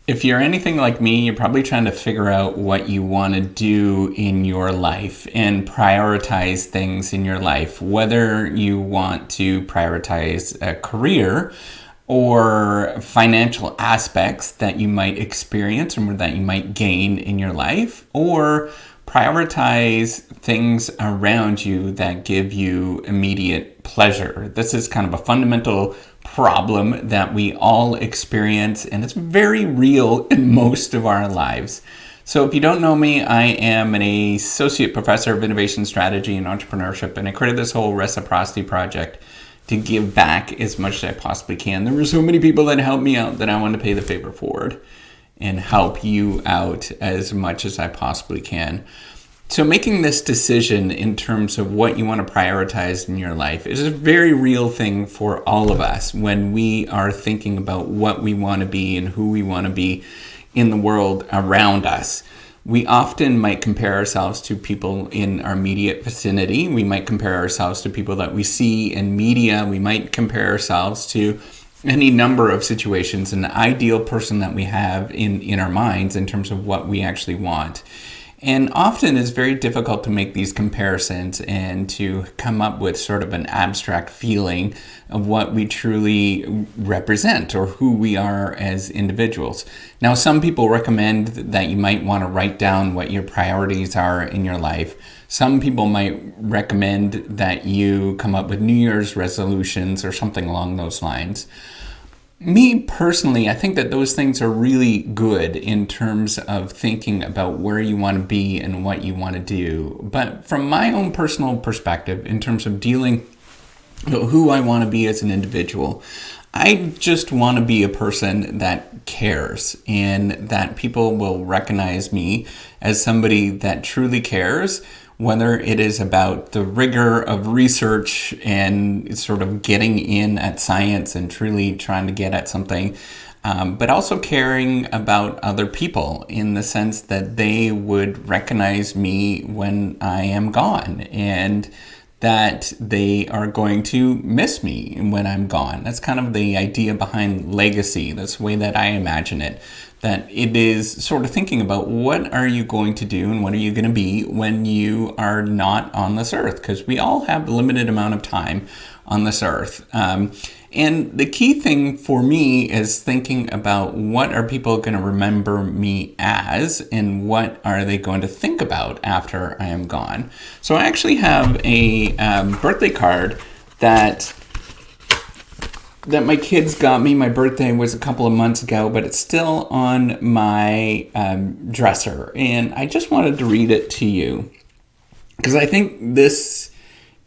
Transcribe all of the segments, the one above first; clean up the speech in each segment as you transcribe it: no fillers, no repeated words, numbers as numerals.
If you're anything like me, you're probably trying to figure out what you want to do in your life and prioritize things in your life, whether you want to prioritize a career or financial aspects that you might experience or that you might gain in your life, or prioritize things around you that give you immediate pleasure. This is kind of a fundamental problem that we all experience, and it's very real in most of our lives. So if you don't know me, I am an associate professor of innovation strategy and entrepreneurship, and I created this whole reciprocity project to give back as much as I possibly can. There were so many people that helped me out that I want to pay the favor forward and help you out as much as I possibly can. So making this decision in terms of what you want to prioritize in your life is a very real thing for all of us when we are thinking about what we want to be and who we want to be in the world around us. We often might compare ourselves to people in our immediate vicinity. We might compare ourselves to people that we see in media. We might compare ourselves to any number of situations, an ideal person that we have in our minds in terms of what we actually want. And often it's very difficult to make these comparisons and to come up with sort of an abstract feeling of what we truly represent or who we are as individuals. Now, some people recommend that you might want to write down what your priorities are in your life. Some people might recommend that you come up with New Year's resolutions or something along those lines. Me personally, I think that those things are really good in terms of thinking about where you want to be and what you want to do. But from my own personal perspective, in terms of dealing with who I want to be as an individual, I just want to be a person that cares and that people will recognize me as somebody that truly cares, whether it is about the rigor of research and sort of getting in at science and truly trying to get at something, but also caring about other people in the sense that they would recognize me when I am gone and that they are going to miss me when I'm gone. That's kind of the idea behind legacy. That's the way that I imagine it. That it is sort of thinking about what are you going to do and what are you going to be when you are not on this earth, because we all have a limited amount of time on this earth. And the key thing for me is thinking about what are people going to remember me as and what are they going to think about after I am gone. So I actually have a birthday card that my kids got me. My birthday was a couple of months ago, but it's still on my dresser. And I just wanted to read it to you because I think this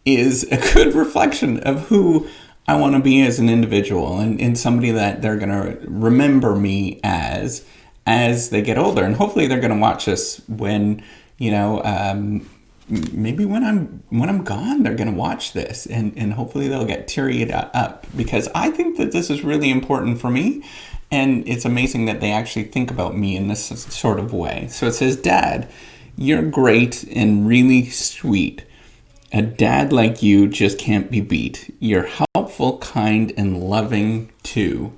is a good reflection of who I want to be as an individual and somebody that they're going to remember me as they get older. And hopefully they're going to watch this when, maybe when I'm gone, they're going to watch this and hopefully they'll get teary up because I think that this is really important for me. And it's amazing that they actually think about me in this sort of way. So it says, "Dad, you're great and really sweet. A dad like you just can't be beat. You're helpful, kind, and loving too."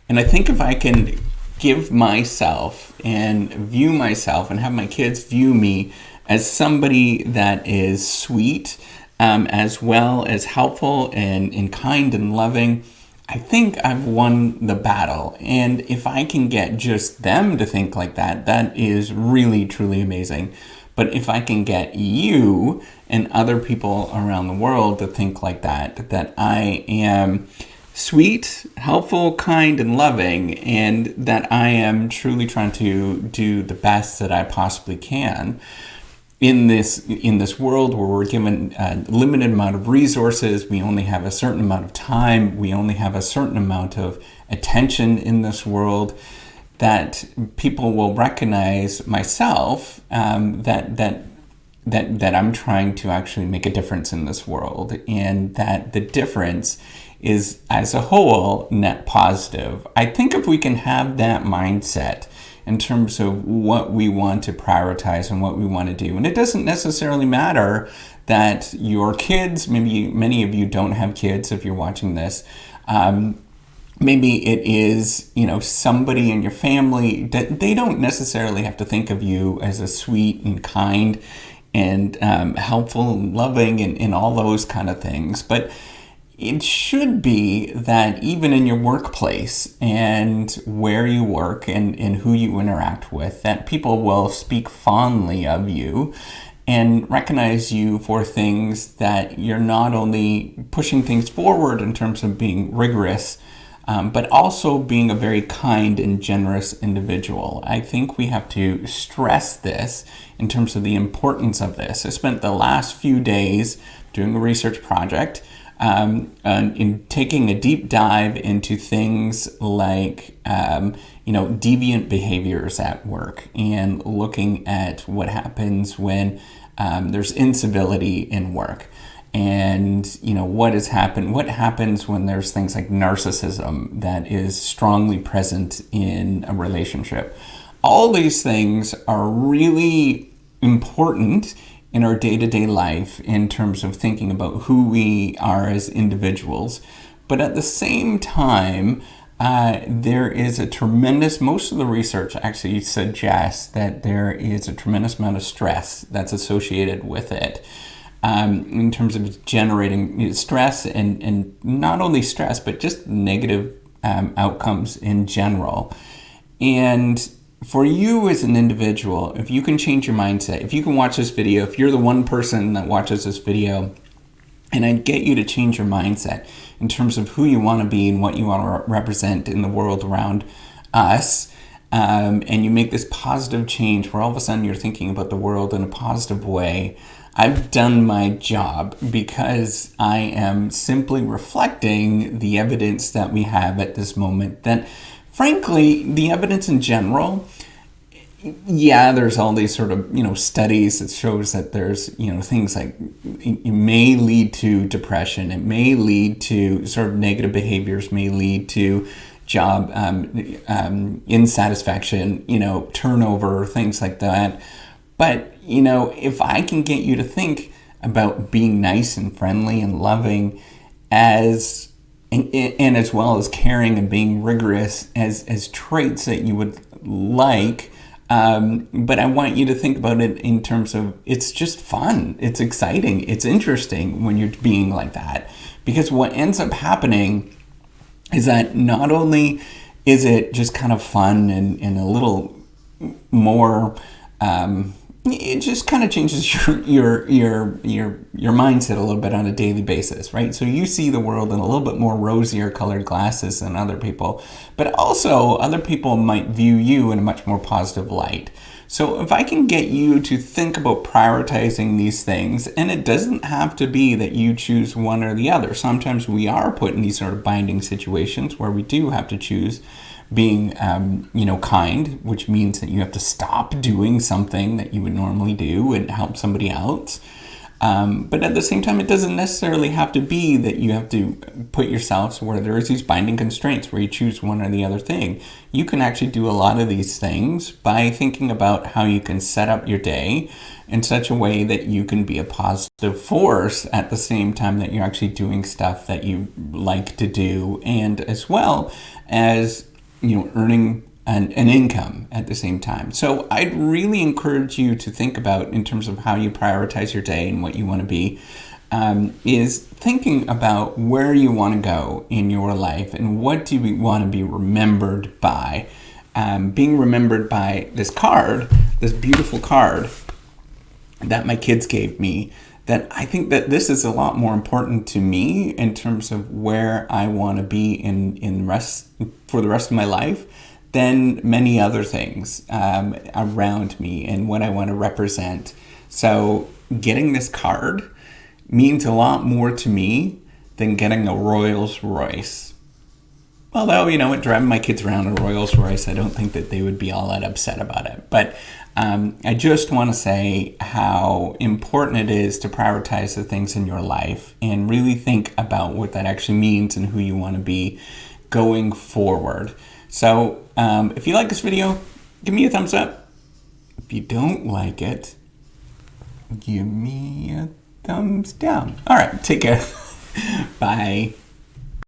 And I think if I can give myself and view myself and have my kids view me as somebody that is sweet, as well as helpful and kind and loving, I think I've won the battle. And if I can get just them to think like that, that is really, truly amazing. But if I can get you and other people around the world to think like that I am sweet, helpful, kind, and loving, and that I am truly trying to do the best that I possibly can in this world where we're given a limited amount of resources, we only have a certain amount of time, we only have a certain amount of attention in this world, that people will recognize myself, that I'm trying to actually make a difference in this world, and that the difference is, as a whole, net positive. I think if we can have that mindset in terms of what we want to prioritize and what we want to do, and it doesn't necessarily matter that your kids, maybe many of you don't have kids if you're watching this, Maybe it is, somebody in your family that they don't necessarily have to think of you as a sweet and kind and helpful and loving and all those kind of things. But it should be that even in your workplace and where you work and who you interact with, that people will speak fondly of you and recognize you for things that you're not only pushing things forward in terms of being rigorous, but also being a very kind and generous individual. I think we have to stress this in terms of the importance of this. I spent the last few days doing a research project in taking a deep dive into things like deviant behaviors at work and looking at what happens when there's incivility in work. And what happens when there's things like narcissism that is strongly present in a relationship. All these things are really important in our day-to-day life in terms of thinking about who we are as individuals. But at the same time, there is most of the research actually suggests that there is a tremendous amount of stress that's associated with it. In terms of generating stress and not only stress, but just negative outcomes in general. And for you as an individual, if you can change your mindset, if you can watch this video, if you're the one person that watches this video, and I'd get you to change your mindset in terms of who you want to be and what you want to represent in the world around us, and you make this positive change where all of a sudden you're thinking about the world in a positive way, I've done my job, because I am simply reflecting the evidence that we have at this moment. That, frankly, the evidence in general, there's all these sort of, studies that shows that there's, things like it may lead to depression, it may lead to sort of negative behaviors, may lead to job insatisfaction, turnover, things like that. But, if I can get you to think about being nice and friendly and loving and as well as caring and being rigorous as traits that you would like, but I want you to think about it in terms of it's just fun, it's exciting, it's interesting when you're being like that. Because what ends up happening is that not only is it just kind of fun and a little more... it just kind of changes your mindset a little bit on a daily basis, right? So you see the world in a little bit more rosier colored glasses than other people, but also other people might view you in a much more positive light. So if I can get you to think about prioritizing these things, and it doesn't have to be that you choose one or the other. Sometimes we are put in these sort of binding situations where we do have to choose being, kind, which means that you have to stop doing something that you would normally do and help somebody else. But at the same time, it doesn't necessarily have to be that you have to put yourself where there is these binding constraints where you choose one or the other thing. You can actually do a lot of these things by thinking about how you can set up your day in such a way that you can be a positive force at the same time that you're actually doing stuff that you like to do, and as well as earning an income at the same time. So I'd really encourage you to think about, in terms of how you prioritize your day and what you want to be, is thinking about where you want to go in your life and what do you want to be remembered by. Being remembered by this beautiful card that my kids gave me, that I think that this is a lot more important to me in terms of where I want to be for the rest of my life than many other things around me and what I want to represent. So getting this card means a lot more to me than getting a Rolls Royce. Although, driving my kids around a Rolls Royce, I don't think that they would be all that upset about it. But I just want to say how important it is to prioritize the things in your life and really think about what that actually means and who you want to be going forward. So if you like this video, give me a thumbs up. If you don't like it, give me a thumbs down. All right, take care. Bye.